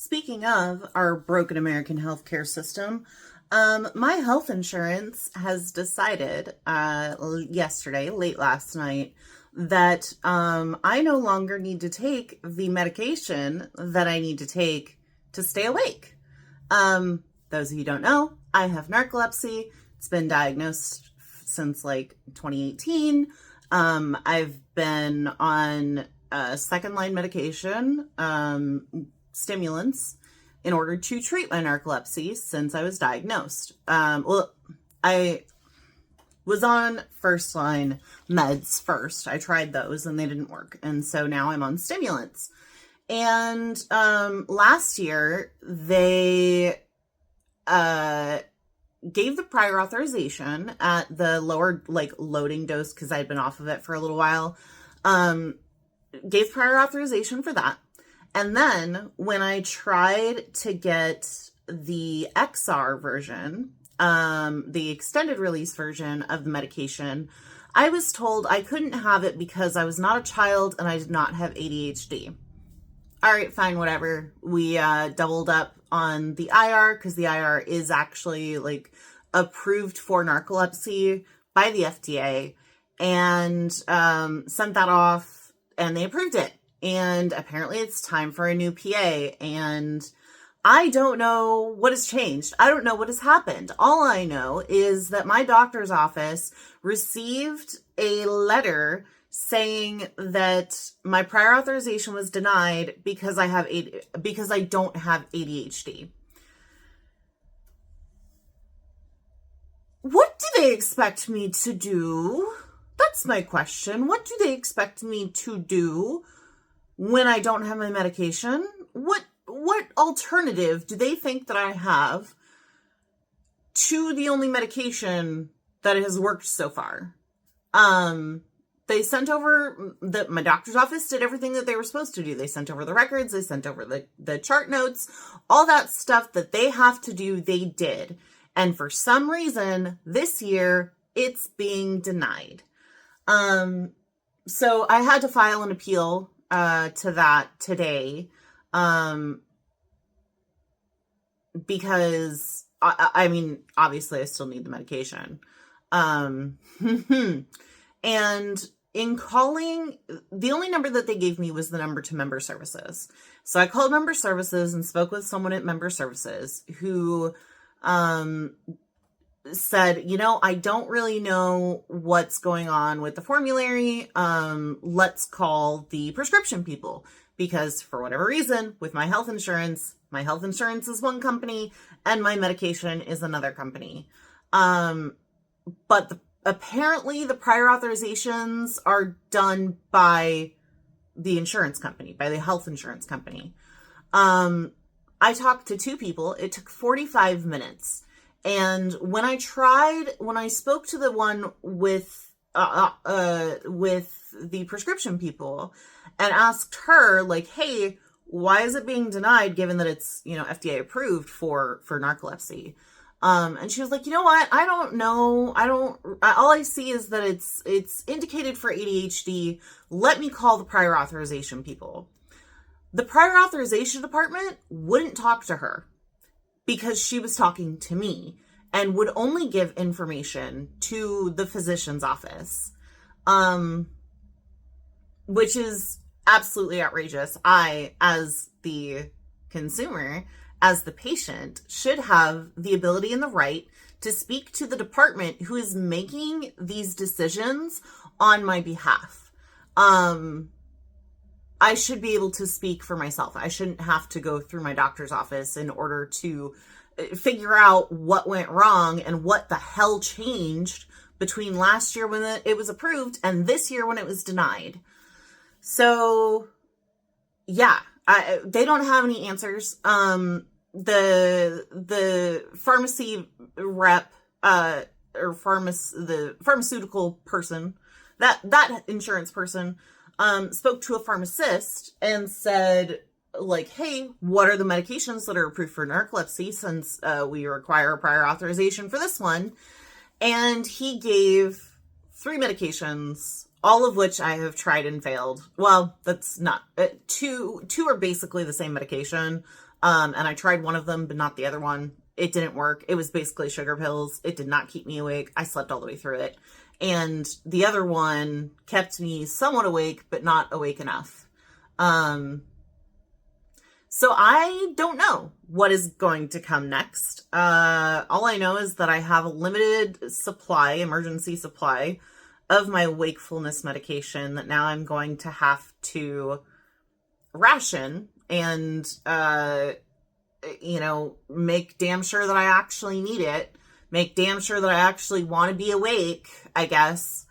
Speaking of our broken American healthcare system, my health insurance has decided yesterday, late last night, that I no longer need to take the medication that I need to take to stay awake. Those of you who don't know, I have narcolepsy. It's been diagnosed since like 2018. I've been on second line medication, stimulants, in order to treat my narcolepsy since I was diagnosed. I was on first line meds first. I tried those and they didn't work. And so now I'm on stimulants. And last year, they gave the prior authorization at the lower loading dose because I'd been off of it for a little while. Gave prior authorization for that. And then when I tried to get the XR version, the extended release version of the medication, I was told I couldn't have it because I was not a child and I did not have ADHD. All right, fine, whatever. We doubled up on the IR because the IR is actually approved for narcolepsy by the FDA, and sent that off and they approved it. And apparently it's time for a new PA, and I don't know what has changed. I don't know what has happened. All I know is that my doctor's office received a letter saying that my prior authorization was denied because I don't have ADHD. What do they expect me to do? That's my question. What do they expect me to do when I don't have my medication? What alternative do they think that I have to the only medication that has worked so far? They sent over my doctor's office did everything that they were supposed to do. They sent over the records, they sent over the chart notes, all that stuff that they have to do, they did. And for some reason, this year, it's being denied. So I had to file an appeal to that today, because I mean, obviously I still need the medication. And in calling, the only number that they gave me was the number to member services. So I called member services and spoke with someone at member services who, said, I don't really know what's going on with the formulary. Let's call the prescription people, because for whatever reason, with my health insurance is one company and my medication is another company. But apparently the prior authorizations are done by the insurance company, by the health insurance company. I talked to two people. It took 45 minutes. And when I spoke to the one with the prescription people and asked her, hey, why is it being denied given that it's, FDA approved for narcolepsy? And she was like, you know what? I don't know. All I see is that it's indicated for ADHD. Let me call the prior authorization people. The prior authorization department wouldn't talk to her, because she was talking to me and would only give information to the physician's office, which is absolutely outrageous. I, as the consumer, as the patient, should have the ability and the right to speak to the department who is making these decisions on my behalf. I should be able to speak for myself. I shouldn't have to go through my doctor's office in order to figure out what went wrong and what the hell changed between last year when it was approved and this year when it was denied. So, yeah, they don't have any answers. The pharmacy rep, the pharmaceutical person, that insurance person, spoke to a pharmacist and said, hey, what are the medications that are approved for narcolepsy, since we require a prior authorization for this one? And he gave 3 medications, all of which I have tried and failed. Well, that's not, two are basically the same medication. And I tried one of them, but not the other one. It didn't work. It was basically sugar pills. It did not keep me awake. I slept all the way through it. And the other one kept me somewhat awake, but not awake enough. So I don't know what is going to come next. All I know is that I have a limited supply, emergency supply, of my wakefulness medication that now I'm going to have to ration and, make damn sure that I actually need it. Make damn sure that I actually want to be awake, I guess,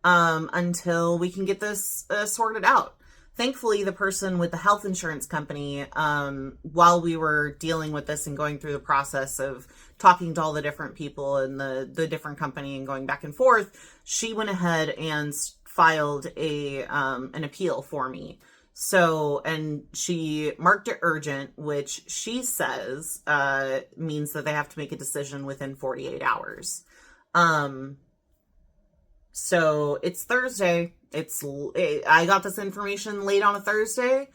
until we can get this sorted out. Thankfully, the person with the health insurance company, while we were dealing with this and going through the process of talking to all the different people in the different company and going back and forth, she went ahead and filed an appeal for me. So, and she marked it urgent, which she says means that they have to make a decision within 48 hours. So it's Thursday. I got this information late on a Thursday.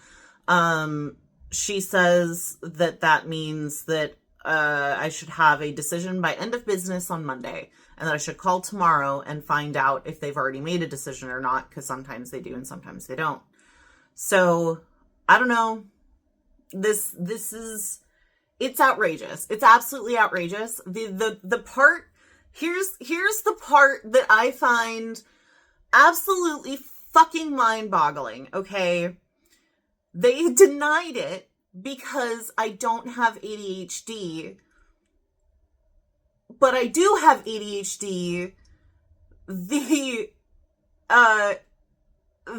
She says that means that I should have a decision by end of business on Monday, and that I should call tomorrow and find out if they've already made a decision or not, because sometimes they do and sometimes they don't. So I don't know. It's outrageous. It's absolutely outrageous. The part, here's the part that I find absolutely fucking mind-boggling, okay? They denied it because I don't have ADHD, but I do have ADHD.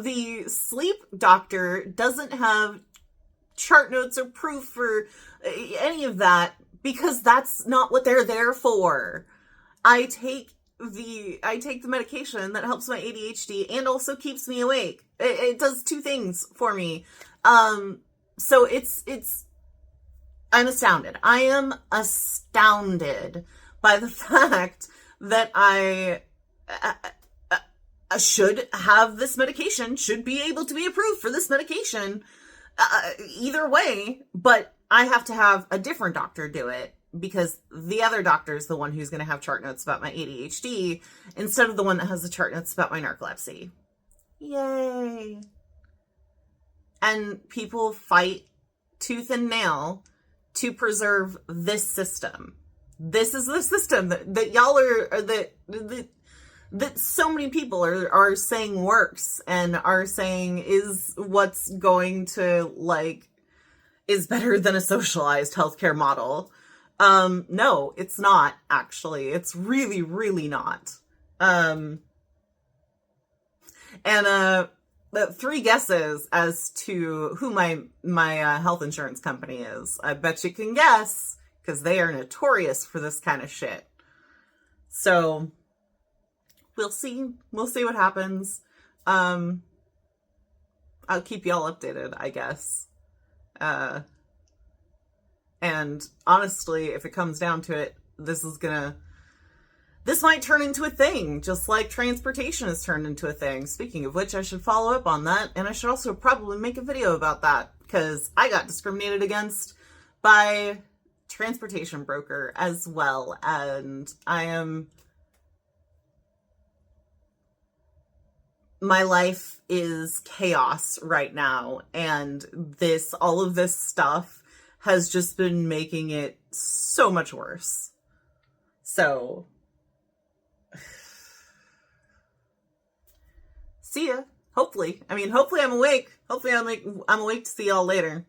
The sleep doctor doesn't have chart notes or proof for any of that because that's not what they're there for. I take the medication that helps my ADHD and also keeps me awake. It does two things for me. So I'm astounded. I am astounded by the fact that I should have this medication, should be able to be approved for this medication, either way, but I have to have a different doctor do it because the other doctor is the one who's going to have chart notes about my ADHD instead of the one that has the chart notes about my narcolepsy. Yay. And people fight tooth and nail to preserve this system. This is the system that y'all are, that so many people are saying works and are saying is what's going to, is better than a socialized healthcare model. No, it's not, actually. It's really, really not. And 3 guesses as to who my health insurance company is. I bet you can guess, because they are notorious for this kind of shit. So we'll see. We'll see what happens. I'll keep y'all updated, I guess. And honestly, if it comes down to it, this might turn into a thing, just like transportation has turned into a thing. Speaking of which, I should follow up on that, and I should also probably make a video about that, because I got discriminated against by transportation broker as well, and my life is chaos right now, and all of this stuff has just been making it so much worse. So, see ya. Hopefully. Hopefully I'm awake. Hopefully I'm awake to see y'all later.